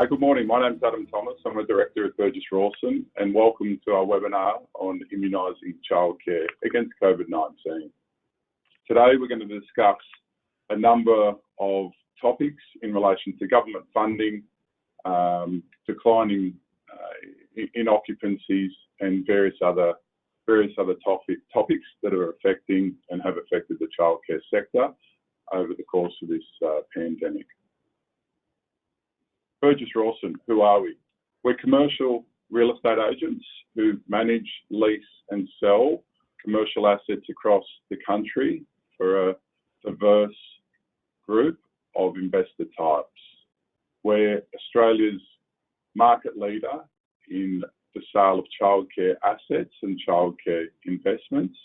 Good morning. My name is Adam Thomas. I'm a director at Burgess Rawson, and welcome to our webinar on immunising childcare against COVID-19. Today, we're going to discuss a number of topics in relation to government funding, declining in occupancies, and various other topics that are affecting and have affected the childcare sector over the course of this pandemic. Burgess Rawson, who are we? We're commercial real estate agents who manage, lease and sell commercial assets across the country for a diverse group of investor types. We're Australia's market leader in the sale of childcare assets and childcare investments,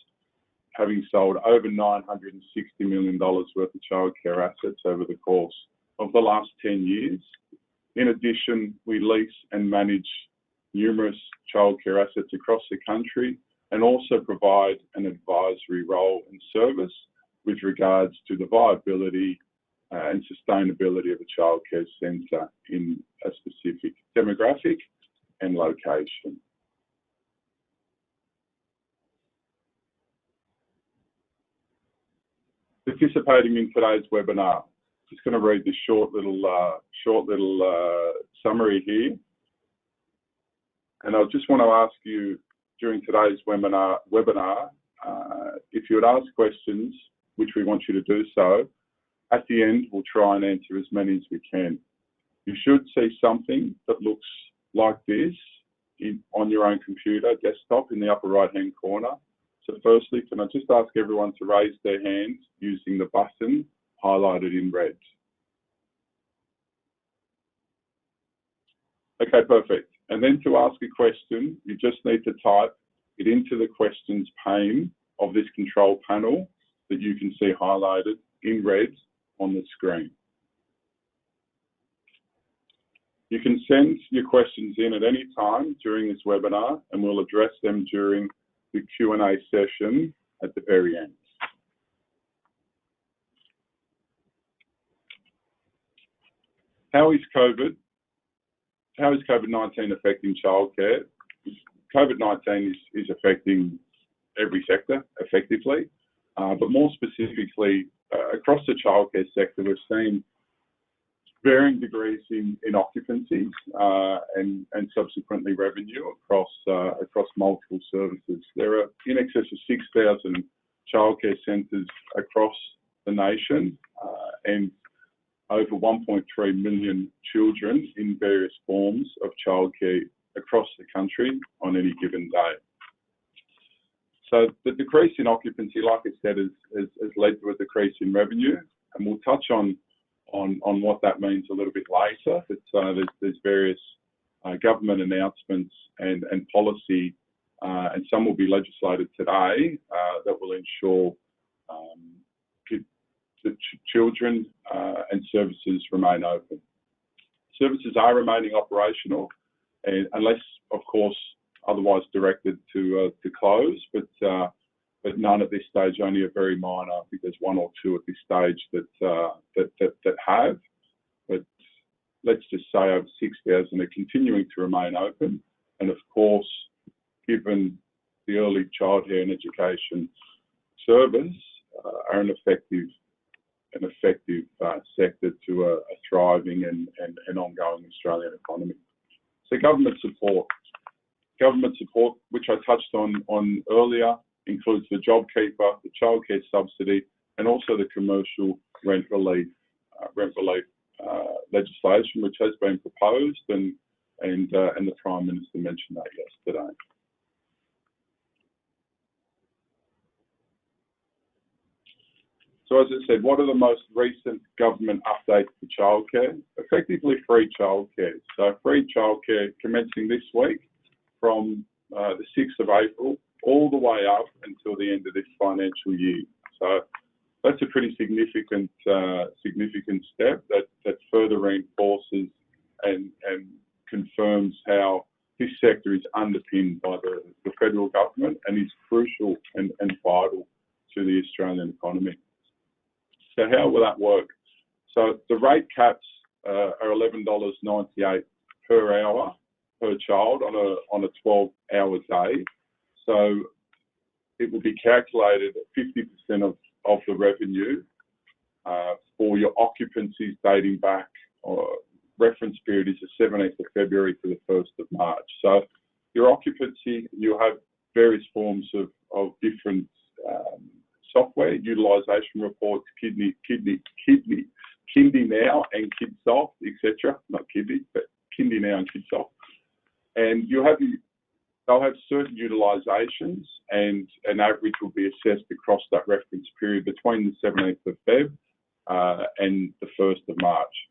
having sold over $960 million worth of childcare assets over the course of the last 10 years. In addition, we lease and manage numerous childcare assets across the country and also provide an advisory role and service with regards to the viability and sustainability of a childcare centre in a specific demographic and location. Participating in today's webinar, just going to read this short little summary here, and I just want to ask you during today's webinar if you would ask questions, which we want you to do so. At the end, we'll try and answer as many as we can. You should see something that looks like this on your own computer desktop in the upper right-hand corner. So firstly, can I just ask everyone to raise their hands using the button highlighted in red? Okay, perfect. And then to ask a question, you just need to type it into the questions pane of this control panel that you can see highlighted in red on the screen. You can send your questions in at any time during this webinar, and we'll address them during the Q&A session at the very end. How is COVID-19 affecting childcare? COVID-19 is affecting every sector effectively, but more specifically across the childcare sector, we've seen varying degrees in occupancies and subsequently revenue across multiple services. There are in excess of 6,000 childcare centres across the nation and over 1.3 million children in various forms of childcare across the country on any given day. So the decrease in occupancy, like I said, has led to a decrease in revenue, and we'll touch on what that means a little bit later. But there's various government announcements and policy, and some will be legislated today that will ensure that children and services remain open. Services are remaining operational, and unless, of course, otherwise directed to close, but none at this stage, only a very minor. I think there's one or two at this stage that have. But let's just say over 6,000 are continuing to remain open, and of course, given the early childcare and education service, are an effective sector to a thriving and ongoing Australian economy. So government support, which I touched on earlier, includes the JobKeeper, the childcare subsidy, and also the commercial rent relief legislation, which has been proposed, and the Prime Minister mentioned that yesterday. So as I said, what are the most recent government updates to childcare? Effectively free childcare. So free childcare commencing this week from the 6th of April all the way up until the end of this financial year. So that's a pretty significant step that further reinforces and confirms how this sector is underpinned by the federal government and is crucial and vital to the Australian economy. So how will that work? So the rate caps are $11.98 per hour per child on a 12-hour day. So it will be calculated at 50% of the revenue for your occupancies dating back, or reference period is the 17th of February to the 1st of March. So your occupancy, you have various forms of different software, utilisation reports, Kidney Now and KidSoft, etc. Not Kidney, but Kidney Now and KidSoft. And they'll have certain utilisations, and an average will be assessed across that reference period between the 17th of Feb and the 1st of March.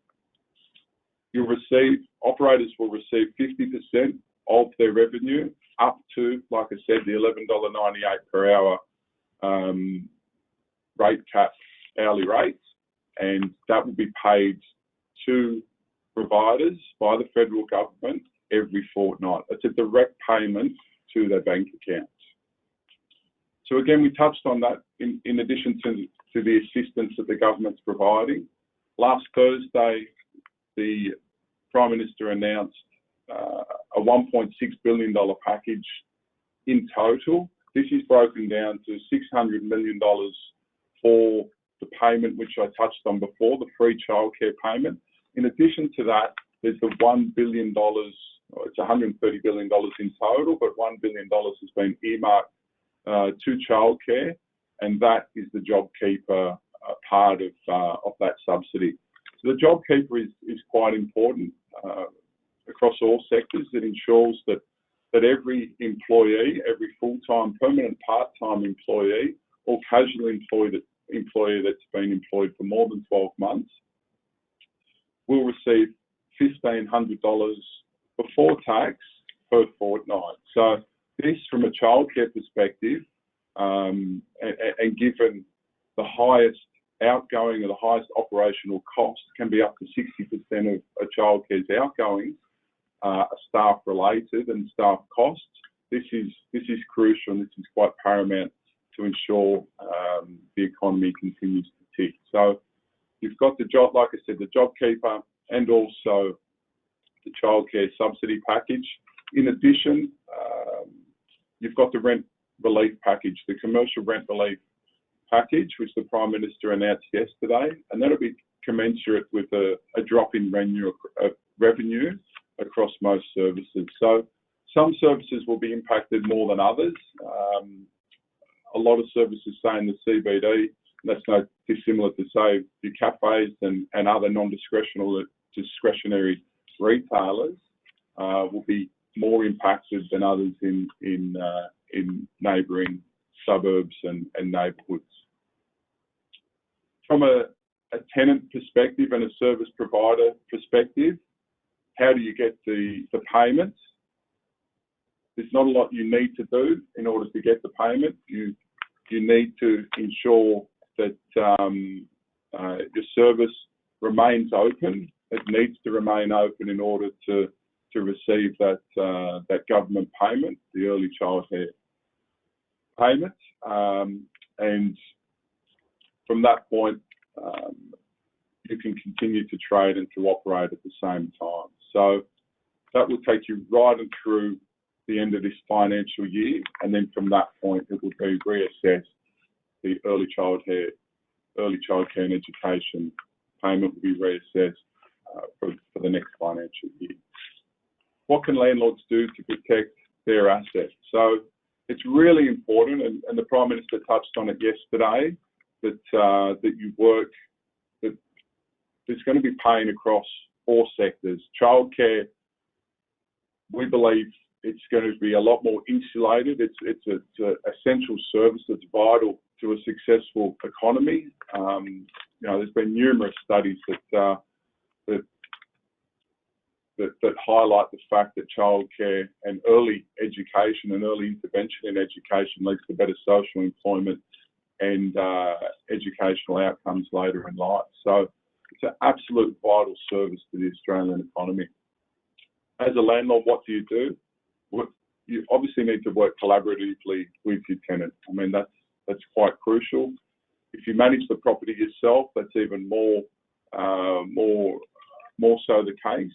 Operators will receive 50% of their revenue up to, like I said, the $11.98 per hour rate cap hourly rates, and that will be paid to providers by the federal government every fortnight. It's a direct payment to their bank accounts. So again, we touched on that in addition to the assistance that the government's providing. Last Thursday, the Prime Minister announced a $1.6 billion package in total. This is broken down to $600 million for the payment, which I touched on before, the free childcare payment. In addition to that, there's the $1 billion, it's $130 billion in total, but $1 billion has been earmarked to childcare, and that is the JobKeeper part of that subsidy. So the JobKeeper is quite important across all sectors. It ensures that every employee, every full-time, permanent, part-time employee, or casual employee that's been employed for more than 12 months will receive $1,500 before tax per fortnight. So this, from a childcare perspective, and given the highest outgoing or the highest operational costs can be up to 60% of a childcare's outgoings are staff related and staff costs. This is crucial, and this is quite paramount to ensure the economy continues to tick. So you've got the job, like I said, the JobKeeper, and also the childcare subsidy package. In addition, you've got the rent relief package, the commercial rent relief package, which the Prime Minister announced yesterday, and that'll be commensurate with a drop in revenue across most services. So some services will be impacted more than others. A lot of services, say in the CBD, that's no dissimilar to, say, your cafes and other non-discretionary retailers will be more impacted than others in neighbouring suburbs and neighbourhoods. From a tenant perspective and a service provider perspective, how do you get the payments? There's not a lot you need to do in order to get the payment. You need to ensure that your service remains open. It needs to remain open in order to receive that government payment, the early childcare payment. And from that point, you can continue to trade and to operate at the same time. So that will take you right and through the end of this financial year, and then from that point it will be reassessed. The early childcare and education payment will be reassessed for the next financial year. What can landlords do to protect their assets? So it's really important, and the Prime Minister touched on it yesterday, that you work, that there's going to be pain across all sectors. Childcare, we believe it's going to be a lot more insulated. It's an essential service that's vital to a successful economy. There's been numerous studies that highlight the fact that childcare and early education and early intervention in education leads to better social employment and educational outcomes later in life. So it's an absolute vital service to the Australian economy. As a landlord, what do? You obviously need to work collaboratively with your tenant. I mean, that's quite crucial. If you manage the property yourself, that's even more more so the case.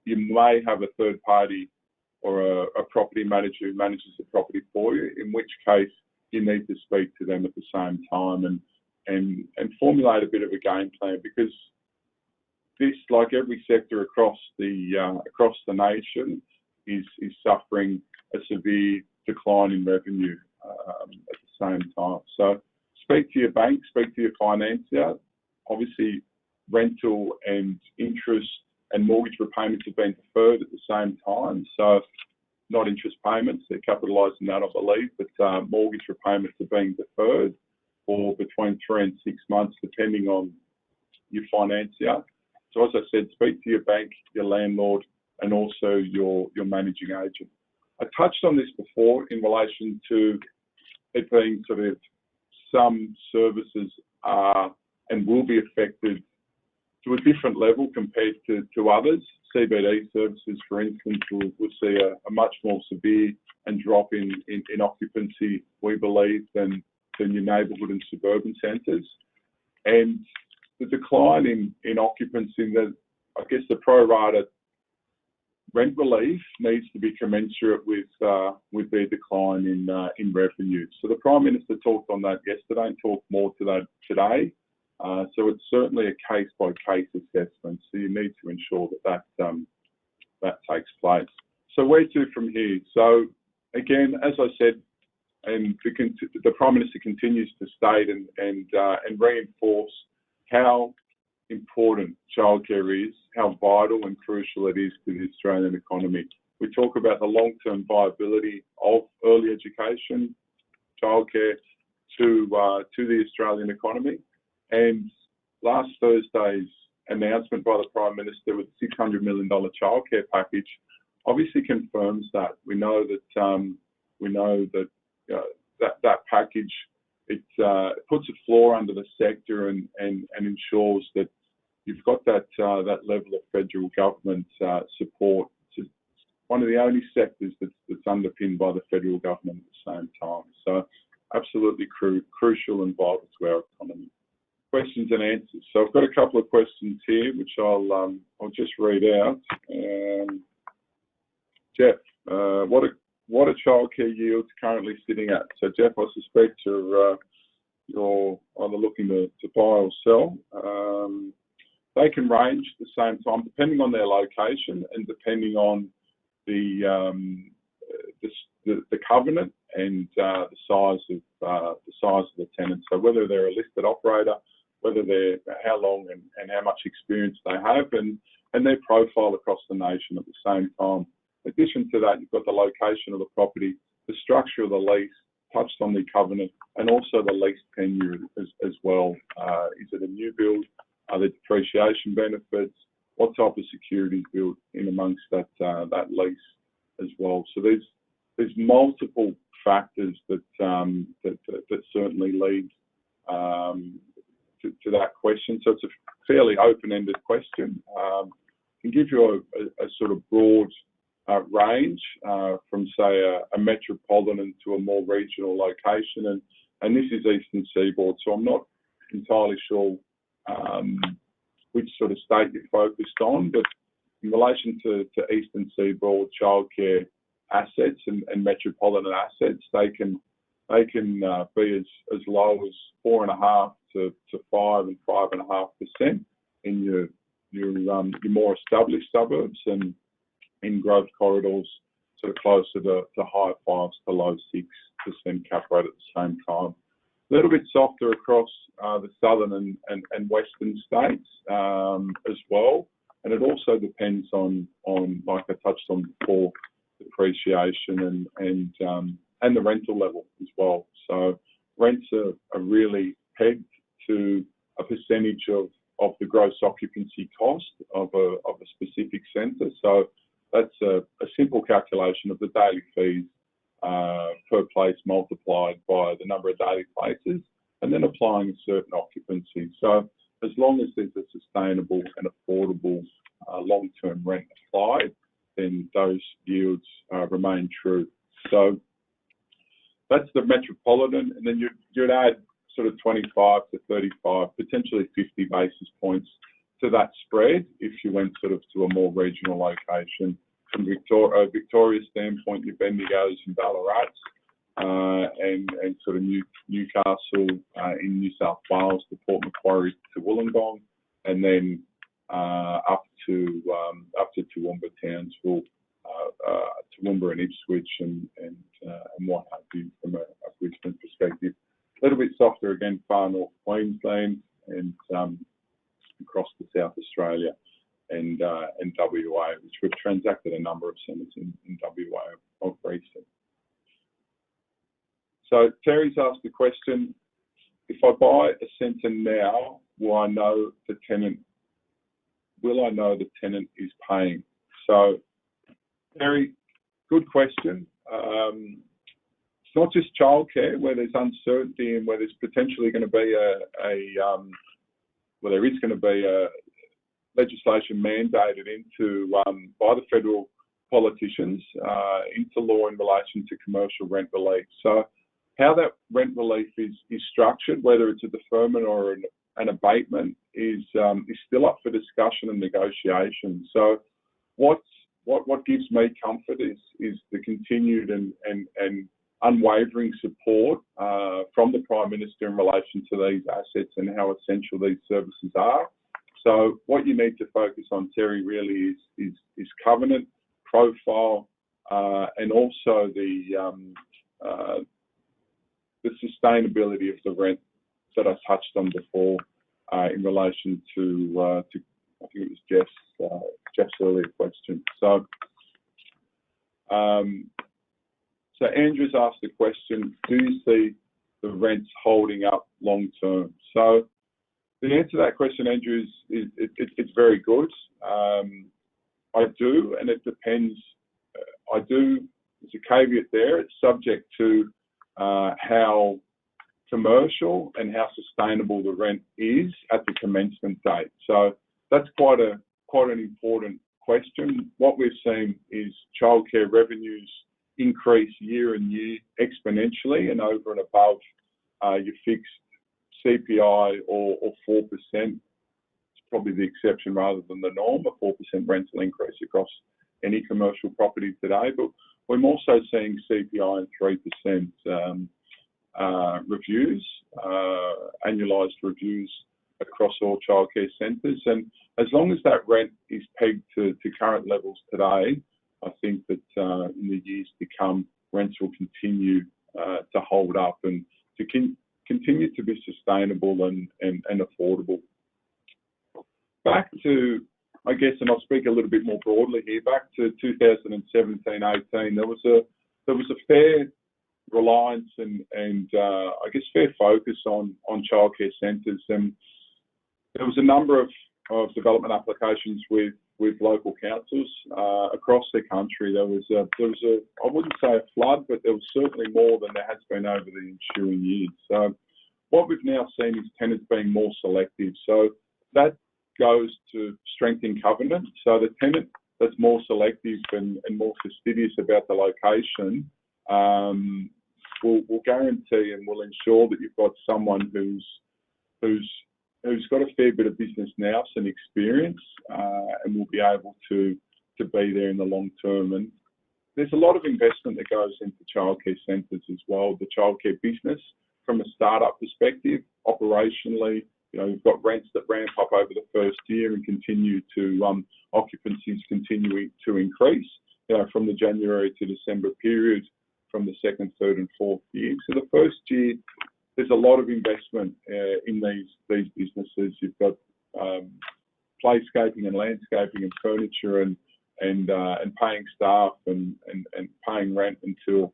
You may have a third party or a property manager who manages the property for you, in which case you need to speak to them at the same time and formulate a bit of a game plan, because this, like every sector across the nation, is suffering a severe decline in revenue at the same time. So speak to your bank, speak to your financier. Obviously, rental and interest and mortgage repayments have been deferred at the same time. So not interest payments, they're capitalising that, I believe, but mortgage repayments are being deferred for between 3 and 6 months, depending on your financier. So as I said, speak to your bank, your landlord, and also your managing agent. I touched on this before in relation to it being sort of some services are and will be affected to a different level compared to others. CBD services, for instance, will see a much more severe and drop in occupancy, we believe, than your neighbourhood and suburban centres. And the decline in occupancy, I guess the pro rata rent relief needs to be commensurate with their decline in revenue. So the Prime Minister talked on that yesterday and talked more to that today. So it's certainly a case-by-case assessment. So you need to ensure that takes place. So where to from here? So again, as I said, and the Prime Minister continues to state and reinforce how important childcare is, how vital and crucial it is to the Australian economy. We talk about the long-term viability of early education, childcare to the Australian economy. And last Thursday's announcement by the Prime Minister with the $600 million childcare package obviously confirms that. We know that that package it puts a floor under the sector and ensures that you've got that level of federal government support. It's one of the only sectors that's underpinned by the federal government at the same time. So absolutely crucial and vital to our economy. Questions and answers. So I've got a couple of questions here, which I'll just read out. Jeff, what are childcare yields currently sitting at? So Jeff, I suspect you're either looking to buy or sell. They can range at the same time, depending on their location and depending on the covenant and the size of the tenant. So whether they're a listed operator, how long and how much experience they have, and their profile across the nation at the same time. In addition to that, you've got the location of the property, the structure of the lease, touched on the covenant, and also the lease tenure as well. Is it a new build? Are there depreciation benefits? What type of security is built in amongst that lease as well? So there's multiple factors that certainly lead to that question. So it's a fairly open-ended question. Can give you a sort of broad range from, say, a metropolitan to a more regional location, and this is Eastern Seaboard, so I'm not entirely sure which sort of state you're focused on, but in relation to Eastern Seaboard childcare assets and metropolitan assets, they can be as low as 4.5% to 5 and 5.5% in your more established suburbs, and in growth corridors sort of closer to high 5s to low 6% cap rate at the same time. A little bit softer across the southern and western states as well, and it also depends on like I touched on before, depreciation and the rental level as well. So rents are really pegged to a percentage of the gross occupancy cost of a specific centre. So that's a simple calculation of the daily fees per place multiplied by the number of daily places, and then applying a certain occupancy. So as long as there's a sustainable and affordable long-term rent applied, then those yields remain true. So that's the metropolitan, and then you'd add sort of 25 to 35, potentially 50 basis points to that spread if you went sort of to a more regional location. From Victoria's standpoint, your Bendigos and Ballarats, and sort of Newcastle in New South Wales, to Port Macquarie to Wollongong, and then up to Toowoomba, Townsville, Toowoomba and Ipswich, and what have you from a Brisbane perspective. A little bit softer again, far north Queensland, and across to South Australia and WA, which we've transacted a number of centres in WA of recent. So Terry's asked the question: if I buy a centre now, will I know the tenant is paying? So, Terry, good question. It's not just childcare where there's uncertainty and where there's potentially going to be there is going to be a legislation mandated into by the federal politicians into law in relation to commercial rent relief. So how that rent relief is structured, whether it's a deferment or an abatement, is still up for discussion and negotiation. So what gives me comfort is the continued and unwavering support from the Prime Minister in relation to these assets and how essential these services are. So what you need to focus on, Terry, really is covenant, profile, and also the sustainability of the rent that I touched on before in relation to I think it was Jeff's earlier question. So Andrew's asked the question: do you see the rents holding up long term? So the answer to that question, Andrew, is it's very good. I do, and it depends. I do. There's a caveat there. It's subject to how commercial and how sustainable the rent is at the commencement date. So that's quite an important question. What we've seen is childcare revenues increase year on year exponentially and over and above your fixed CPI or 4%. It's probably the exception rather than the norm, a 4% rental increase across any commercial property today. But we're also seeing CPI and 3% reviews, annualised reviews across all childcare centres. And as long as that rent is pegged to current levels today, I think that in the years to come, rents will continue to hold up and to continue to be sustainable and affordable. Back to, I guess, and I'll speak a little bit more broadly here, back to 2017-18, there was a fair reliance and I guess fair focus on childcare centres, and there was a number of development applications with local councils across the country. There was a I wouldn't say a flood, but there was certainly more than there has been over the ensuing years. So what we've now seen is tenants being more selective. So that goes to strengthen covenant. So the tenant that's more selective and more fastidious about the location will guarantee and will ensure that you've got someone who's got a fair bit of business now and experience and will be able to be there in the long term. And there's a lot of investment that goes into childcare centres as well. The childcare business, from a startup perspective, operationally, you've got rents that ramp up over the first year and continue to occupancies continuing to increase, from the January to December period, from the second, third, and fourth year. So the first year, there's a lot of investment in these businesses. You've got playscaping and landscaping and furniture and paying staff and paying rent until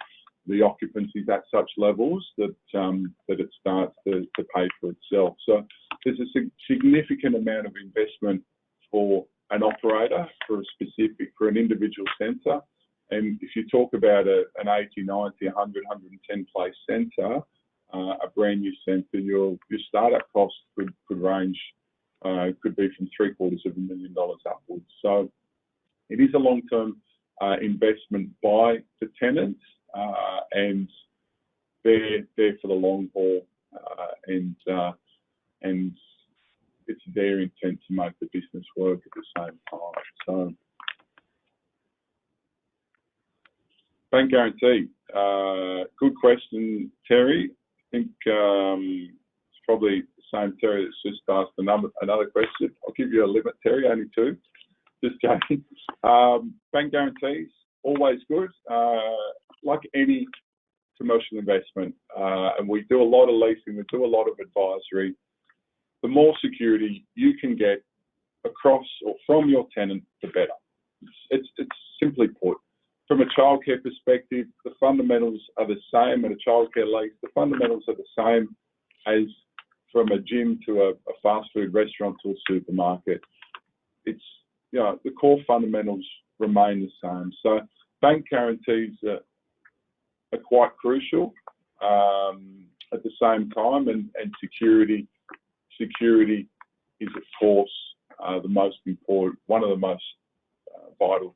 the occupancy is at such levels that it starts to pay for itself. So there's a significant amount of investment for an operator, for an individual centre. And if you talk about an 80, 90, 100, 110 place centre, a brand new centre, your startup costs could range, could be from $750,000 upwards. So it is a long-term investment by the tenants, and they're there for the long haul. And it's their intent to make the business work at the same time. So, bank guarantee. Good question, Terry. I think it's probably the same Terry that's just asked another question. I'll give you a limit, Terry, only two. Just joking. Bank guarantees, always good. Like any commercial investment, and we do a lot of leasing, we do a lot of advisory. The more security you can get across or from your tenant, the better. It's simply put. From a childcare perspective, the fundamentals are the same at a childcare lease. The fundamentals are the same as from a gym to a fast food restaurant to a supermarket. It's, you know, the core fundamentals remain the same. So bank guarantees are quite crucial at the same time, and security is, of course, the most important, one of the most vital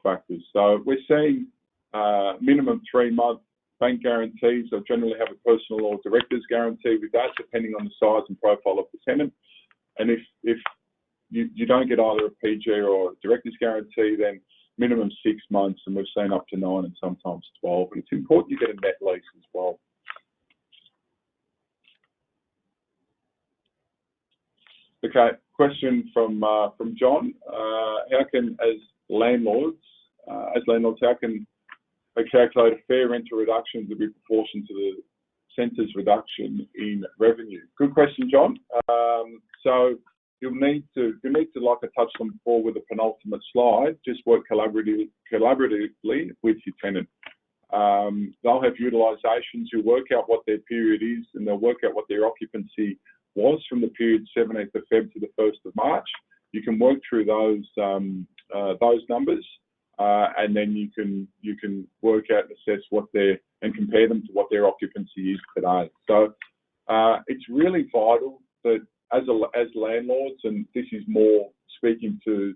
factors. So we're seeing minimum 3-month bank guarantees. They'll generally have a personal or director's guarantee with that, depending on the size and profile of the tenant. And if you don't get either a PG or a director's guarantee, then minimum 6 months, and we've seen up to 9 and sometimes 12. And it's important you get a net lease as well. Okay, question from John. How can, as landlords, how can they calculate a fair rental reduction to be proportional to the centre's reduction in revenue? Good question, John. So you'll need to, like I touched on before with the penultimate slide, just work collaboratively with your tenant. They'll have utilisations. You'll work out what their period is, and they'll work out what their occupancy was from the period 17th of Feb to the 1st of March. You can work through those numbers, and then you can work out and assess and compare them to what their occupancy is today. So it's really vital that as landlords, and this is more speaking to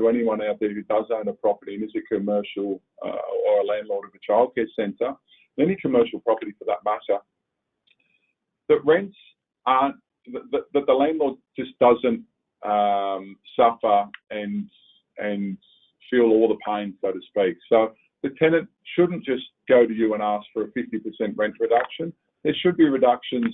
anyone out there who does own a property and is a commercial or a landlord of a childcare centre, any commercial property for that matter, that rents aren't, that the landlord just doesn't suffer and feel all the pain, so to speak. So the tenant shouldn't just go to you and ask for a 50% rent reduction. There should be reductions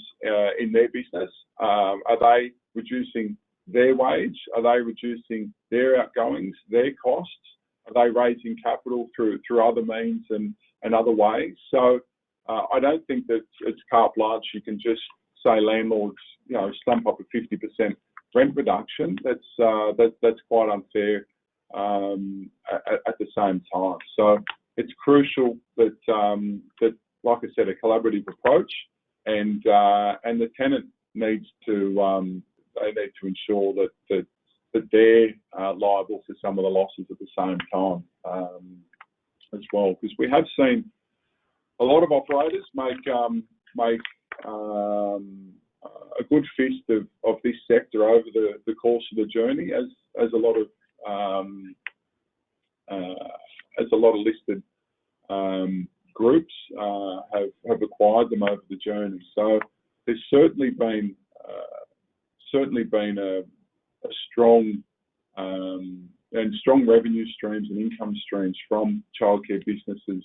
in their business. Are they reducing their wage? Are they reducing their outgoings, their costs? Are they raising capital through other means and other ways? So I don't think that it's carte blanche. You can just say landlords, you know, stump up a 50% rent reduction. That's quite unfair at the same time. So it's crucial that like I said, a collaborative approach, and the tenant needs to ensure that they're liable for some of the losses at the same time as well, because we have seen a lot of operators make a good fist of this sector over the course of the journey, as a lot of listed groups have acquired them over the journey. So there's certainly been a strong revenue streams and income streams from childcare businesses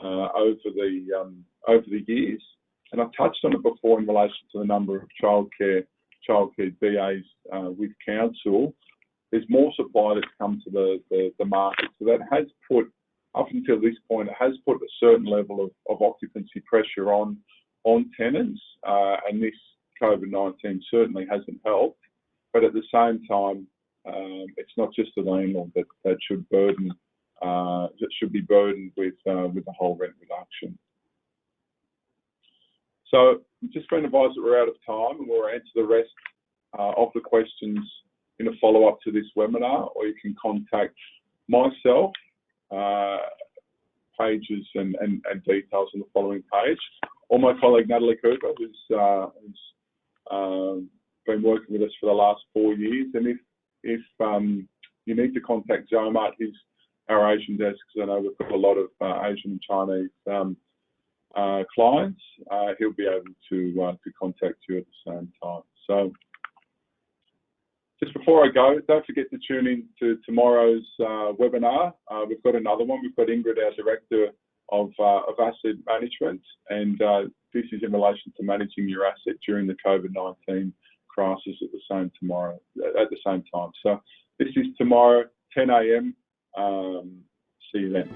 over the years. And I touched on it before in relation to the number of childcare BAs with council. There's more supply that's come to the market, so that has put, up until this point, it has put a certain level of occupancy pressure on tenants, and this COVID-19 certainly hasn't helped. But at the same time, it's not just the landlord that should be burdened with the whole rent reduction. So I'm just been advised that we're out of time, and we'll answer the rest of the questions in a follow-up to this webinar, or you can contact myself, pages and details on the following page, or my colleague Natalie Couper, who's been working with us for the last 4 years. And if you need to contact Joe Mart, he's our Asian desk, because I know we've got a lot of Asian and Chinese clients, he'll be able to contact you at the same time. So Just before I go, don't forget to tune in to tomorrow's webinar. We've got another one. We've got Ingrid, our Director of Asset Management, and this is in relation to managing your asset during the COVID-19 crisis at the same time. So this is tomorrow, 10 a.m. See you then.